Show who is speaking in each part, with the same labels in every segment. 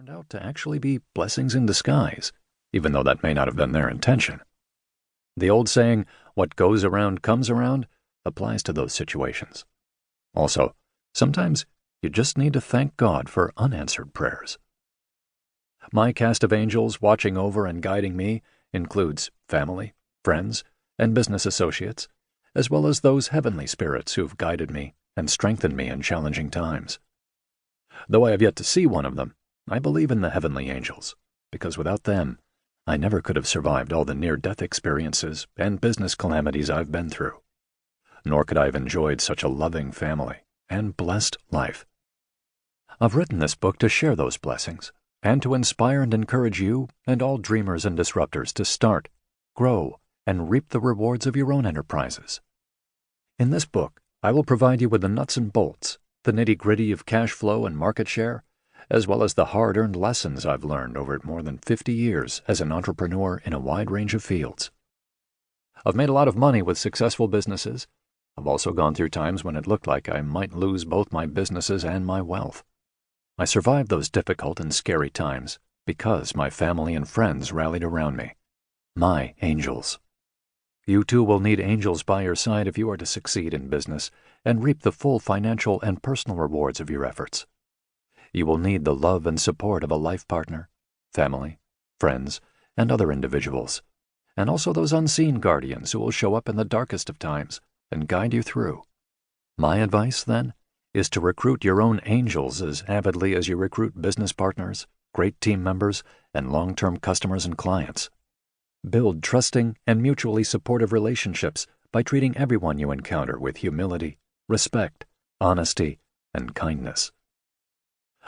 Speaker 1: turned out to actually be blessings in disguise, even though that may not have been their intention. The old saying, "What goes around comes around," applies to those situations. Also, sometimes you just need to thank God for unanswered prayers. My cast of angels watching over and guiding me includes family, friends, and business associates, as well as those heavenly spirits who've guided me and strengthened me in challenging times. Though I have yet to see one of them, I believe in the heavenly angels, because without them, I never could have survived all the near-death experiences and business calamities I've been through. Nor could I have enjoyed such a loving family and blessed life. I've written this book to share those blessings and to inspire and encourage you and all dreamers and disruptors to start, grow, and reap the rewards of your own enterprises. In this book, I will provide you with the nuts and bolts, the nitty-gritty of cash flow and market share, as well as the hard-earned lessons I've learned over more than 50 years as an entrepreneur in a wide range of fields. I've made a lot of money with successful businesses. I've also gone through times when it looked like I might lose both my businesses and my wealth. I survived those difficult and scary times because my family and friends rallied around me. My angels. You too will need angels by your side if you are to succeed in business and reap the full financial and personal rewards of your efforts. You will need the love and support of a life partner, family, friends, and other individuals, and also those unseen guardians who will show up in the darkest of times and guide you through. My advice, then, is to recruit your own angels as avidly as you recruit business partners, great team members, and long-term customers and clients. Build trusting and mutually supportive relationships by treating everyone you encounter with humility, respect, honesty, and kindness.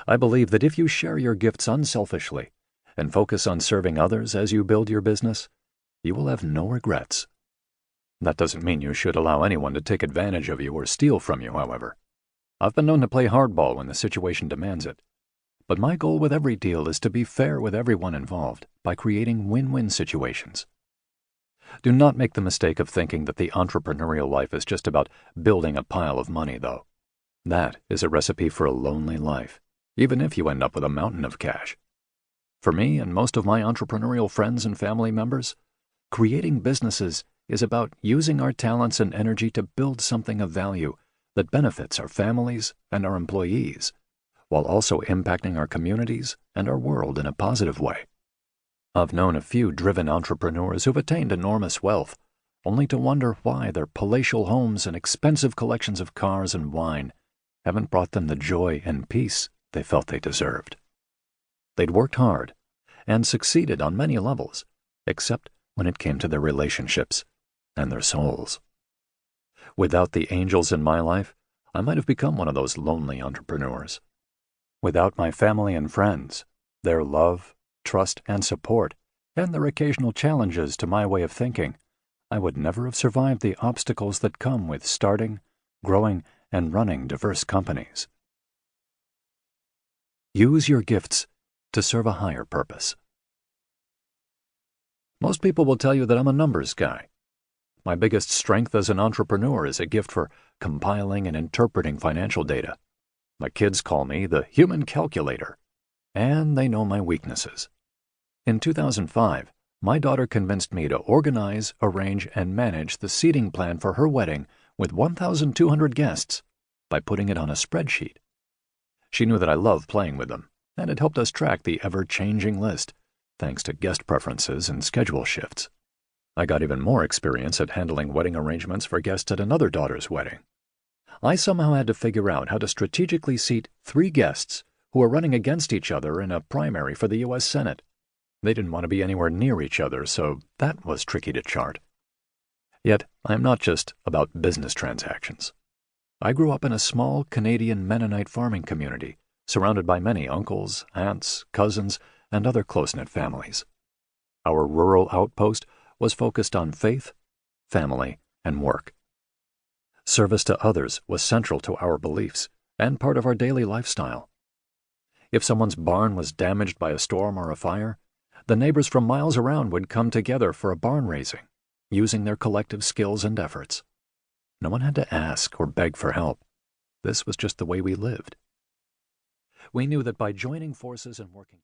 Speaker 1: I believe that if you share your gifts unselfishly and focus on serving others as you build your business, you will have no regrets. That doesn't mean you should allow anyone to take advantage of you or steal from you, however. I've been known to play hardball when the situation demands it. But my goal with every deal is to be fair with everyone involved by creating win-win situations. Do not make the mistake of thinking that the entrepreneurial life is just about building a pile of money, though. That is a recipe for a lonely life, even if you end up with a mountain of cash. For me and most of my entrepreneurial friends and family members, creating businesses is about using our talents and energy to build something of value that benefits our families and our employees, while also impacting our communities and our world in a positive way. I've known a few driven entrepreneurs who've attained enormous wealth, only to wonder why their palatial homes and expensive collections of cars and wine haven't brought them the joy and peace they felt they deserved. They'd worked hard and succeeded on many levels, except when it came to their relationships and their souls. Without the angels in my life, I might have become one of those lonely entrepreneurs. Without my family and friends, their love, trust, and support, and their occasional challenges to my way of thinking, I would never have survived the obstacles that come with starting, growing, and running diverse companies. Use your gifts to serve a higher purpose. Most people will tell you that I'm a numbers guy. My biggest strength as an entrepreneur is a gift for compiling and interpreting financial data. My kids call me the human calculator, and they know my weaknesses. In 2005, my daughter convinced me to organize, arrange, and manage the seating plan for her wedding with 1,200 guests by putting it on a spreadsheet. She knew that I love playing with them, and it helped us track the ever-changing list, thanks to guest preferences and schedule shifts. I got even more experience at handling wedding arrangements for guests at another daughter's wedding. I somehow had to figure out how to strategically seat 3 guests who were running against each other in a primary for the U.S. Senate. They didn't want to be anywhere near each other, so that was tricky to chart. Yet, I am not just about business transactions. I grew up in a small Canadian Mennonite farming community, surrounded by many uncles, aunts, cousins, and other close-knit families. Our rural outpost was focused on faith, family, and work. Service to others was central to our beliefs and part of our daily lifestyle. If someone's barn was damaged by a storm or a fire, the neighbors from miles around would come together for a barn raising, using their collective skills and efforts. No one had to ask or beg for help. This was just the way we lived. We knew that by joining forces and working